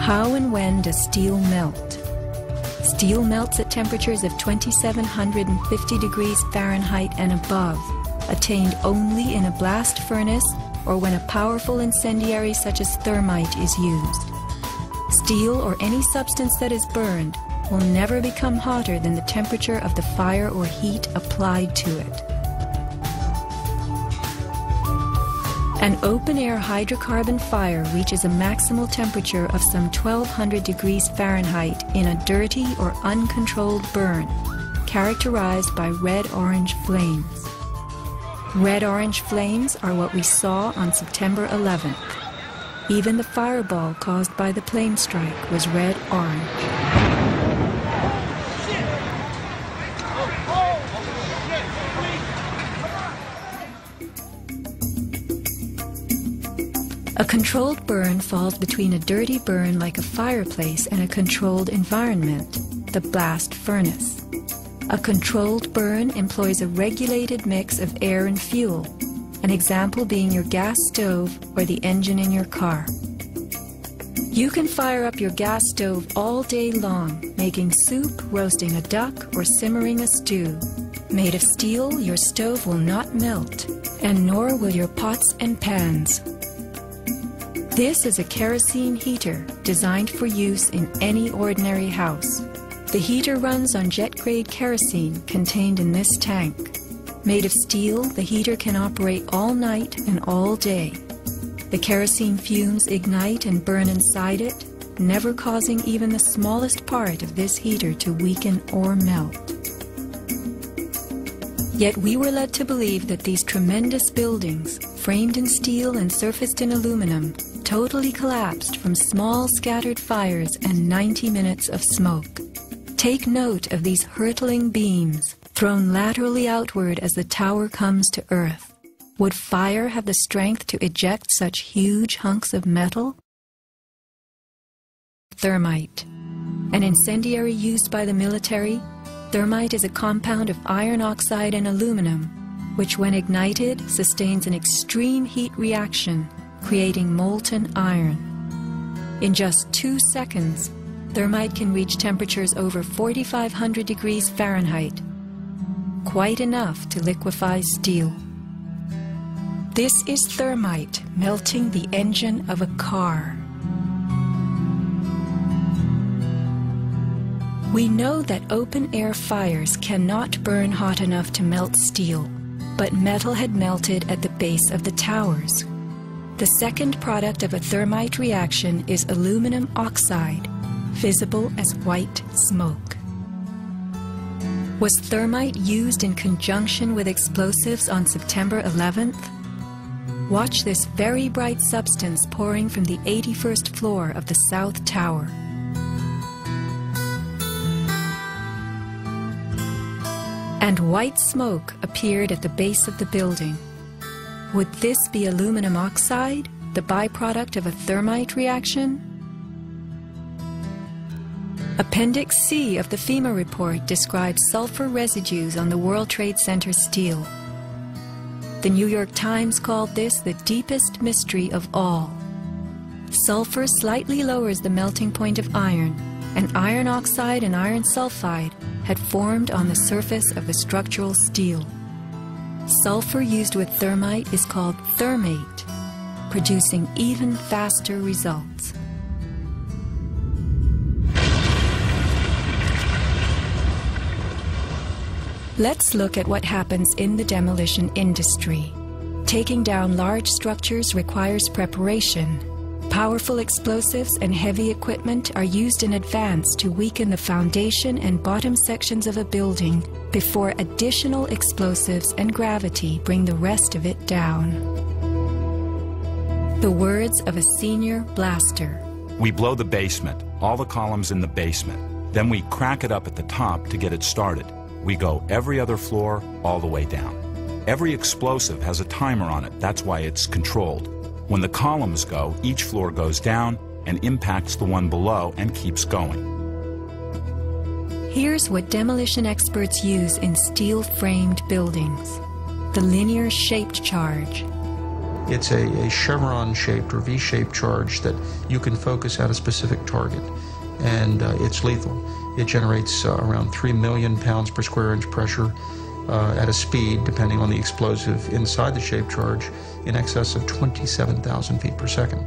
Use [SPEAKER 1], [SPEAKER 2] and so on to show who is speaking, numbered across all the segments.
[SPEAKER 1] How and when does steel melt? Steel melts at temperatures of 2750 degrees Fahrenheit and above, attained only in a blast furnace or when a powerful incendiary such as thermite is used. Steel or any substance that is burned will never become hotter than the temperature of the fire or heat applied to it. An open-air hydrocarbon fire reaches a maximal temperature of some 1200 degrees Fahrenheit in a dirty or uncontrolled burn, characterized by red-orange flames. Red-orange flames are what we saw on September 11th. Even the fireball caused by the plane strike was red-orange. A controlled burn falls between a dirty burn like a fireplace and a controlled environment, the blast furnace. A controlled burn employs a regulated mix of air and fuel, an example being your gas stove or the engine in your car. You can fire up your gas stove all day long, making soup, roasting a duck, or simmering a stew. Made of steel, your stove will not melt, and nor will your pots and pans. This is a kerosene heater designed for use in any ordinary house. The heater runs on jet-grade kerosene contained in this tank. Made of steel, the heater can operate all night and all day. The kerosene fumes ignite and burn inside it, never causing even the smallest part of this heater to weaken or melt. Yet we were led to believe that these tremendous buildings, framed in steel and surfaced in aluminum, totally collapsed from small scattered fires and 90 minutes of smoke. Take note of these hurtling beams, thrown laterally outward as the tower comes to earth. Would fire have the strength to eject such huge hunks of metal? Thermite. An incendiary used by the military, thermite is a compound of iron oxide and aluminum, which when ignited sustains an extreme heat reaction, creating molten iron. In just 2 seconds, thermite can reach temperatures over 4,500 degrees Fahrenheit, quite enough to liquefy steel. This is thermite melting the engine of a car. We know that open-air fires cannot burn hot enough to melt steel, but metal had melted at the base of the towers. The second product of a thermite reaction is aluminum oxide, visible as white smoke. Was thermite used in conjunction with explosives on September 11th? Watch this very bright substance pouring from the 81st floor of the South Tower. And white smoke appeared at the base of the building. Would this be aluminum oxide, the byproduct of a thermite reaction? Appendix C of the FEMA report describes sulfur residues on the World Trade Center steel. The New York Times called this the deepest mystery of all. Sulfur slightly lowers the melting point of iron, and iron oxide and iron sulfide had formed on the surface of the structural steel. Sulfur used with thermite is called thermate, producing even faster results. Let's look at what happens in the demolition industry. Taking down large structures requires preparation. Powerful explosives and heavy equipment are used in advance to weaken the foundation and bottom sections of a building before additional explosives and gravity bring the rest of it down. The words of a senior blaster.
[SPEAKER 2] We blow the basement, all the columns in the basement. Then we crack it up at the top to get it started. We go every other floor all the way down. Every explosive has a timer on it, that's why it's controlled. When the columns go, each floor goes down and impacts the one below and keeps going.
[SPEAKER 1] Here's what demolition experts use in steel-framed buildings: the linear shaped charge.
[SPEAKER 3] It's a chevron-shaped or V-shaped charge that you can focus at a specific target, and it's lethal. It generates around 3 million pounds per square inch pressure at a speed, depending on the explosive inside the shaped charge, in excess of 27,000 feet per second.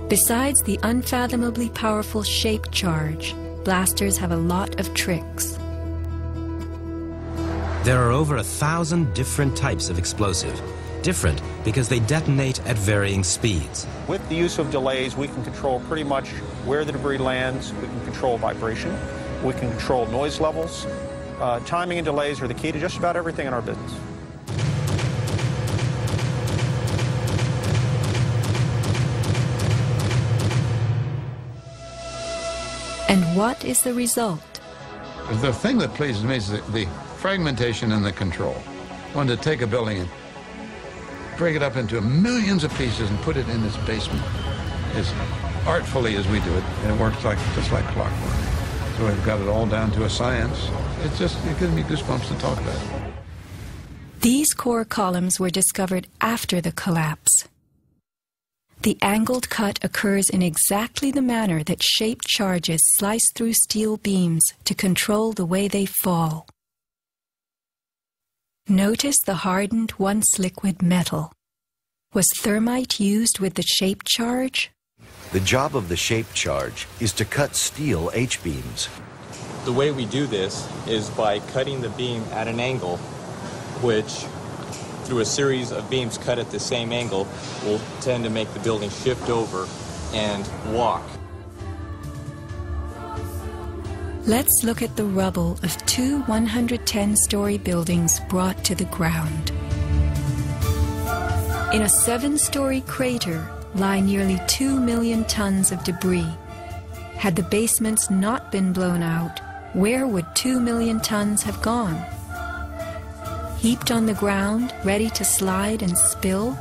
[SPEAKER 1] Besides the unfathomably powerful shaped charge, blasters have a lot of tricks.
[SPEAKER 4] There are over 1,000 different types of explosive. Different because they detonate at varying speeds.
[SPEAKER 5] With the use of delays, we can control pretty much where the debris lands. We can control vibration. We can control noise levels. Timing and delays are the key to just about everything in our business.
[SPEAKER 1] And what is the result?
[SPEAKER 6] The thing that pleases me is the fragmentation and the control. One to take a building and break it up into millions of pieces and put it in this basement as artfully as we do it, and it works just like clockwork. So we've got it all down to a science. It gives me goosebumps to talk about it.
[SPEAKER 1] These core columns were discovered after the collapse. The angled cut occurs in exactly the manner that shaped charges slice through steel beams to control the way they fall. Notice the hardened, once liquid metal. Was thermite used with the shaped charge?
[SPEAKER 7] The job of the shaped charge is to cut steel H-beams.
[SPEAKER 8] The way we do this is by cutting the beam at an angle, which, through a series of beams cut at the same angle, will tend to make the building shift over and walk.
[SPEAKER 1] Let's look at the rubble of two 110-story buildings brought to the ground. In a 7-story crater lie nearly 2 million tons of debris. Had the basements not been blown out, where would 2 million tons have gone? Heaped on the ground, ready to slide and spill?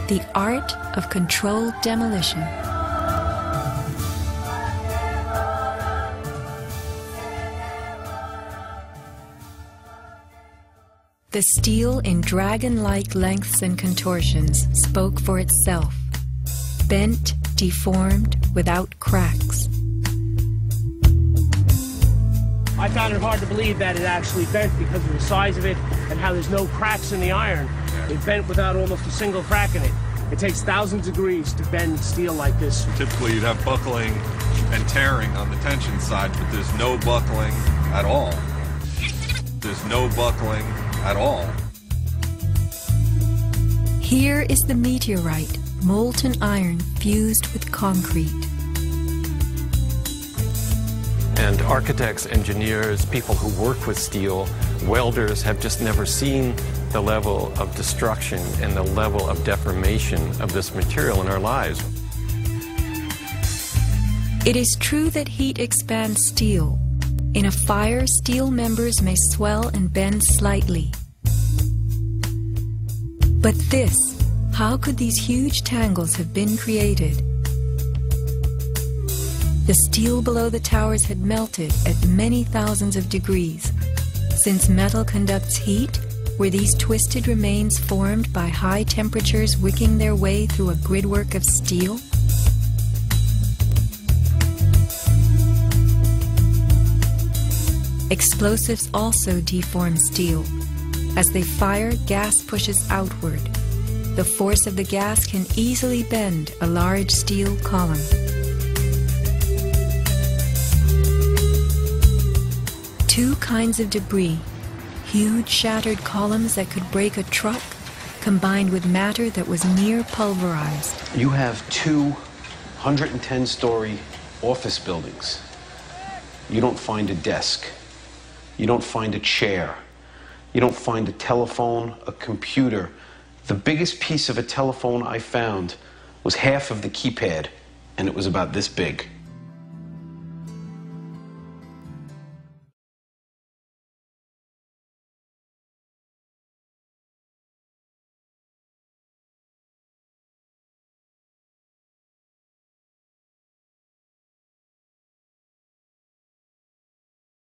[SPEAKER 1] The art of controlled demolition. The steel in dragon-like lengths and contortions spoke for itself, bent, deformed, without cracks.
[SPEAKER 9] I found it hard to believe that it actually bent because of the size of it and how there's no cracks in the iron. It bent without almost a single crack in it. It takes thousands of degrees to bend steel like this.
[SPEAKER 10] Typically you'd have buckling and tearing on the tension side, but there's no buckling at all. There's no buckling at all.
[SPEAKER 1] Here is the meteorite, molten iron fused with concrete.
[SPEAKER 11] And architects, engineers, people who work with steel, welders have just never seen the level of destruction and the level of deformation of this material in our lives.
[SPEAKER 1] It is true that heat expands steel. In a fire, steel members may swell and bend slightly. But this, how could these huge tangles have been created? The steel below the towers had melted at many thousands of degrees. Since metal conducts heat, were these twisted remains formed by high temperatures wicking their way through a gridwork of steel? Explosives also deform steel. As they fire, gas pushes outward. The force of the gas can easily bend a large steel column. Two kinds of debris, huge shattered columns that could break a truck, combined with matter that was near pulverized.
[SPEAKER 12] You have two 110-story office buildings. You don't find a desk. You don't find a chair. You don't find a telephone, a computer. The biggest piece of a telephone I found was half of the keypad, and it was about this big.